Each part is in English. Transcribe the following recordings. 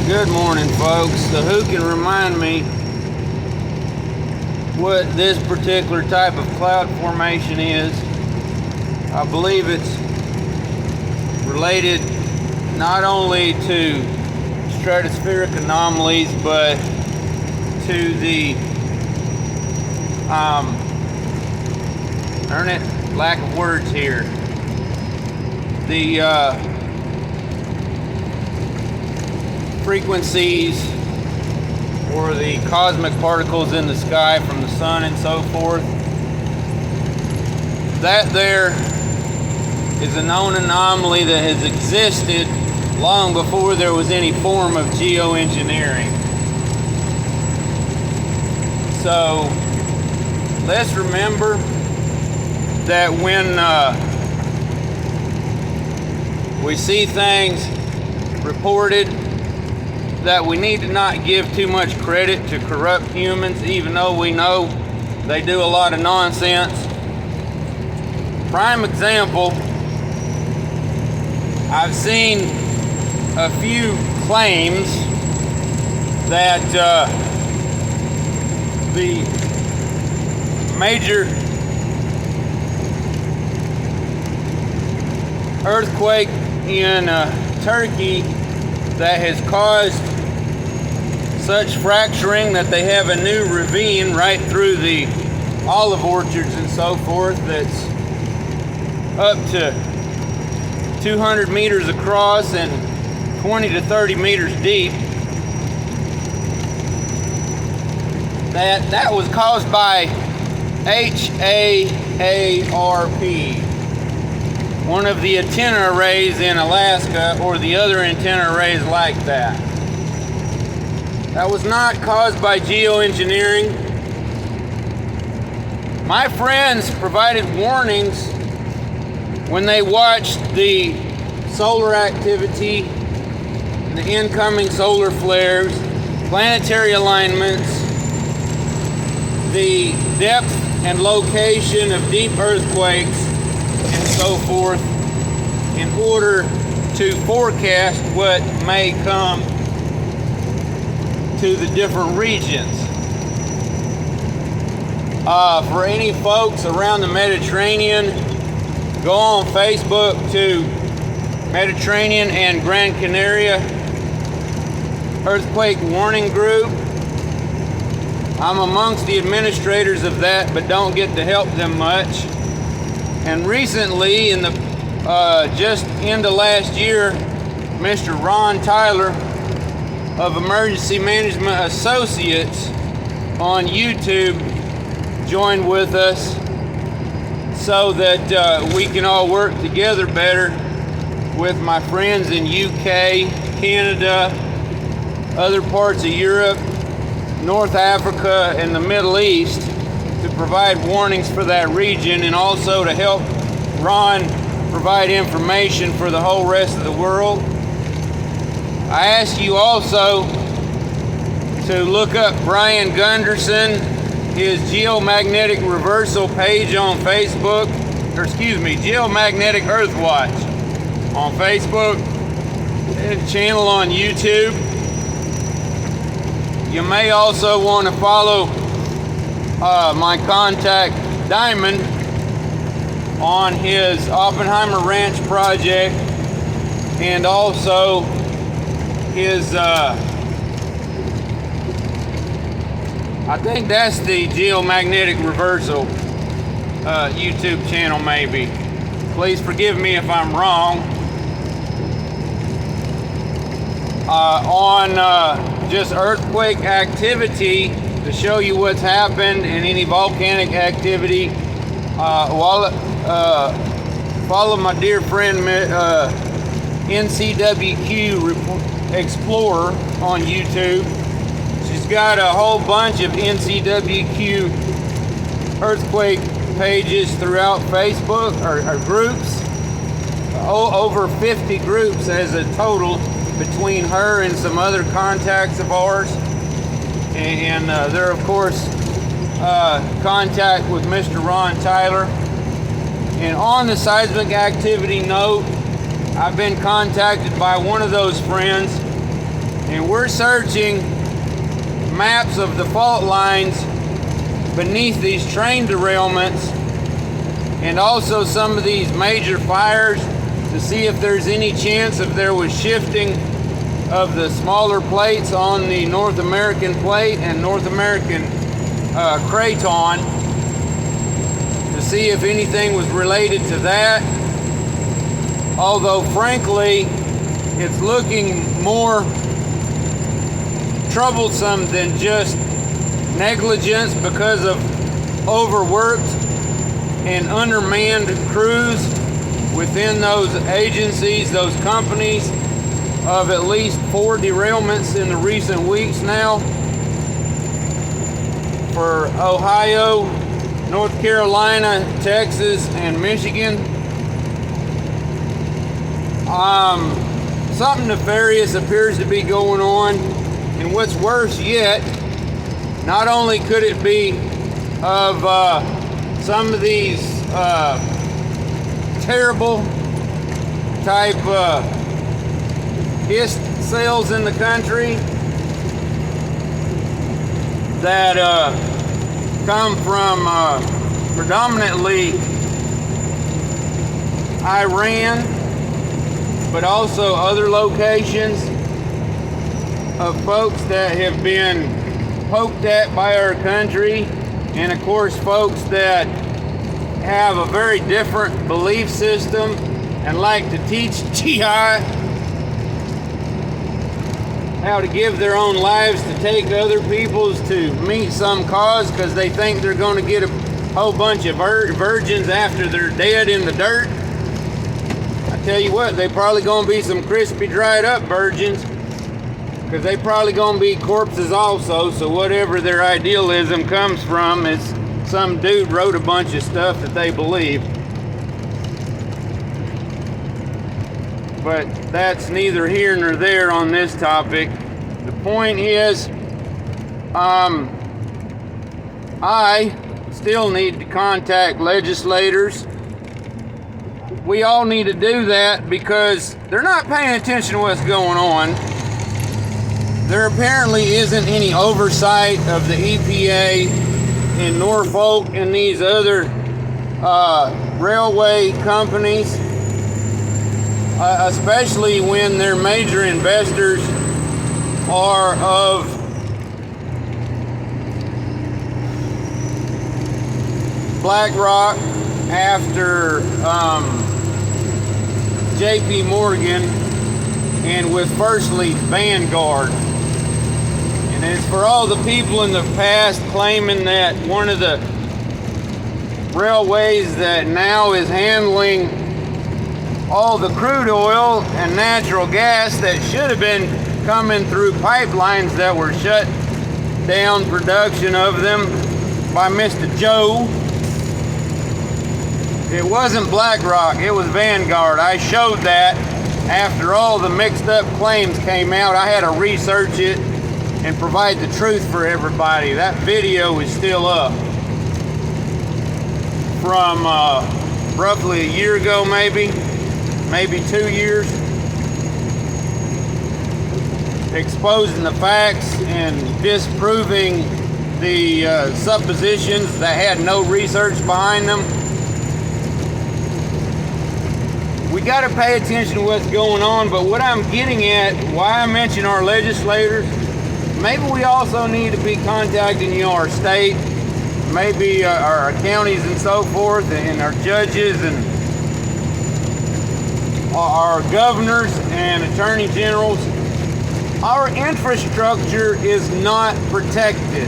Good morning, folks. So who can remind me what this particular type of cloud formation is? I believe it's related not only to stratospheric anomalies, but to the lack of words here. The frequencies or the cosmic particles in the sky from the sun and so forth. That there is a known anomaly that has existed long before there was any form of geoengineering. So let's remember that when we see things reported, that we need to not give too much credit to corrupt humans, even though we know they do a lot of nonsense. Prime example, I've seen a few claims that the major earthquake in Turkey that has caused such fracturing that they have a new ravine right through the olive orchards and so forth that's up to 200 meters across and 20 to 30 meters deep. That was caused by HAARP, one of the antenna arrays in Alaska, or the other antenna arrays like that. That was not caused by geoengineering. My friends provided warnings when they watched the solar activity, the incoming solar flares, planetary alignments, the depth and location of deep earthquakes, and so forth, in order to forecast what may come to the different regions. For any folks around the Mediterranean, go on Facebook to Mediterranean and Gran Canaria Earthquake Warning Group. I'm amongst the administrators of that, but don't get to help them much. And recently, in the just into last year, Mr. Ron Tyler of Emergency Management Associates on YouTube joined with us so that we can all work together better with my friends in UK, Canada, other parts of Europe, North Africa, and the Middle East, to provide warnings for that region, and also to help Ron provide information for the whole rest of the world. I ask you also to look up Brian Gunderson, his geomagnetic reversal page on Facebook, Geomagnetic Earth Watch on Facebook, and channel on YouTube. You may also want to follow my contact Diamond on his Oppenheimer Ranch project, and also his I think that's the Geomagnetic Reversal YouTube channel, maybe. Please forgive me if I'm wrong. On just earthquake activity, to show you what's happened, and any volcanic activity, follow my dear friend NCWQ Explorer on YouTube. She's got a whole bunch of NCWQ earthquake pages throughout Facebook, or groups. Over 50 groups as a total between her and some other contacts of ours. And they're, of course, contact with Mr. Ron Tyler. And on the seismic activity note, I've been contacted by one of those friends And we're searching maps of the fault lines beneath these train derailments and also some of these major fires to see if there's any chance if there was shifting of the smaller plates on the North American plate and North American craton, to see if anything was related to that. Although frankly, it's looking more troublesome than just negligence because of overworked and undermanned crews within those agencies, those companies, of at least 4 derailments in the recent weeks now for Ohio, North Carolina, Texas, and Michigan. Something nefarious appears to be going on, and what's worse yet, not only could it be of some of these terrible type hist sales in the country that come from predominantly Iran, but also other locations of folks that have been poked at by our country, and of course folks that have a very different belief system and like to teach jihad, how to give their own lives to take other people's to meet some cause because they think they're going to get a whole bunch of virgins after they're dead in the dirt. I tell you what, they probably going to be some crispy dried up virgins because they probably going to be corpses also. So whatever their idealism comes from is some dude wrote a bunch of stuff that they believe. But that's neither here nor there on this topic. The point is, I still need to contact legislators. We all need to do that because they're not paying attention to what's going on. There apparently isn't any oversight of the EPA in Norfolk and these other railway companies, especially when their major investors are of BlackRock after JP Morgan, and with firstly Vanguard. And it's for all the people in the past claiming that one of the railways that now is handling all the crude oil and natural gas that should have been coming through pipelines that were shut down production of them by Mr. Joe. It wasn't BlackRock, it was Vanguard. I showed that after all the mixed up claims came out. I had to research it and provide the truth for everybody. That video is still up from roughly a year ago, maybe 2 years, exposing the facts and disproving the suppositions that had no research behind them. We got to pay attention to what's going on, but what I'm getting at, why I mention our legislators, maybe we also need to be contacting our state, maybe our counties and so forth, and our judges and our governors and attorney generals. Our infrastructure is not protected,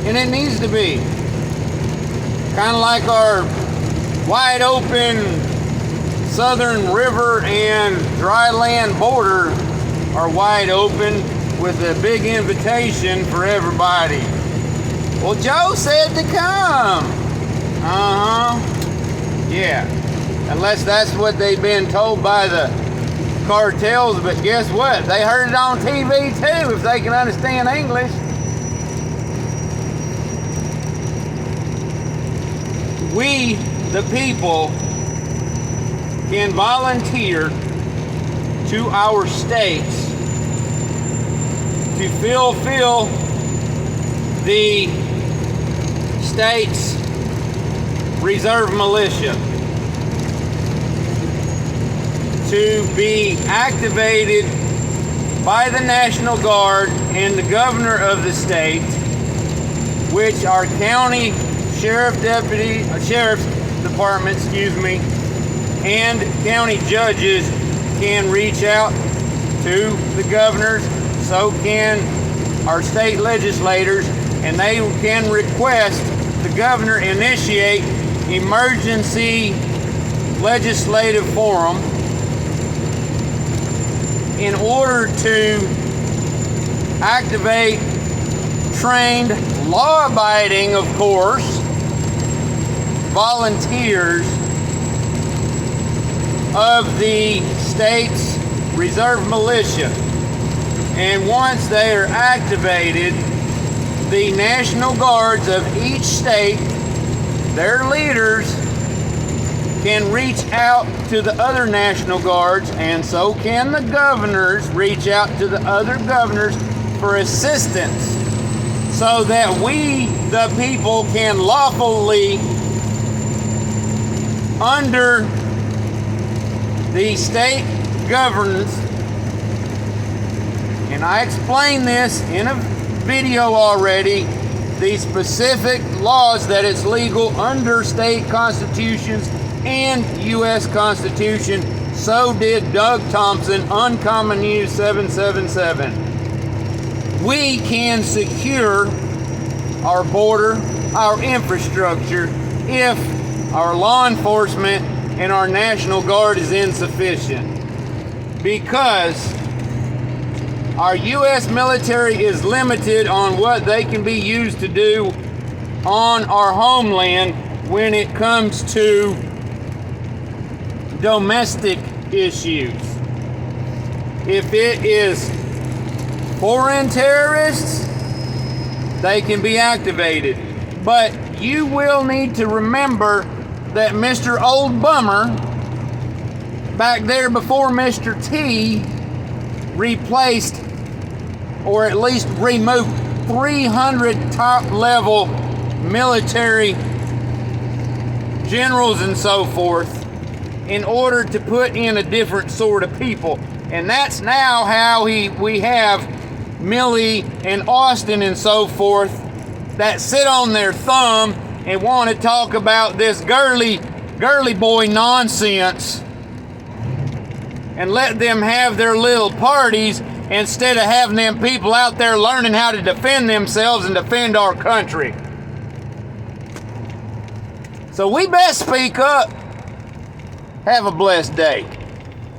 and it needs to be. Kind of like our wide open southern river and dry land border are wide open with a big invitation for everybody. Well, Joe said to come. Yeah. Unless that's what they've been told by the cartels, but guess what? They heard it on TV too, if they can understand English. We, the people, can volunteer to our states to fulfill the state's reserve militia to be activated by the National Guard and the governor of the state, which our county sheriff's department, and county judges can reach out to the governors, so can our state legislators, and they can request the governor initiate emergency legislative forum in order to activate trained, law-abiding, of course, volunteers of the state's reserve militia. And once they are activated, the National Guards of each state, their leaders, can reach out to the other National Guards, and so can the governors reach out to the other governors for assistance, so that we, the people, can lawfully, under the state governance, and I explained this in a video already, the specific laws that it's legal under state constitutions and U.S. Constitution. So did Doug Thompson, Uncommon News 777. We can secure our border, our infrastructure, if our law enforcement and our National Guard is insufficient. Because our U.S. military is limited on what they can be used to do on our homeland when it comes to domestic issues. If it is foreign terrorists, they can be activated. But you will need to remember that Mr. Old Bummer, back there before Mr. T, replaced or at least removed 300 top-level military generals and so forth in order to put in a different sort of people. And that's now how we have Millie and Austin and so forth that sit on their thumb and want to talk about this girly boy nonsense and let them have their little parties instead of having them people out there learning how to defend themselves and defend our country. So we best speak up. Have a blessed day.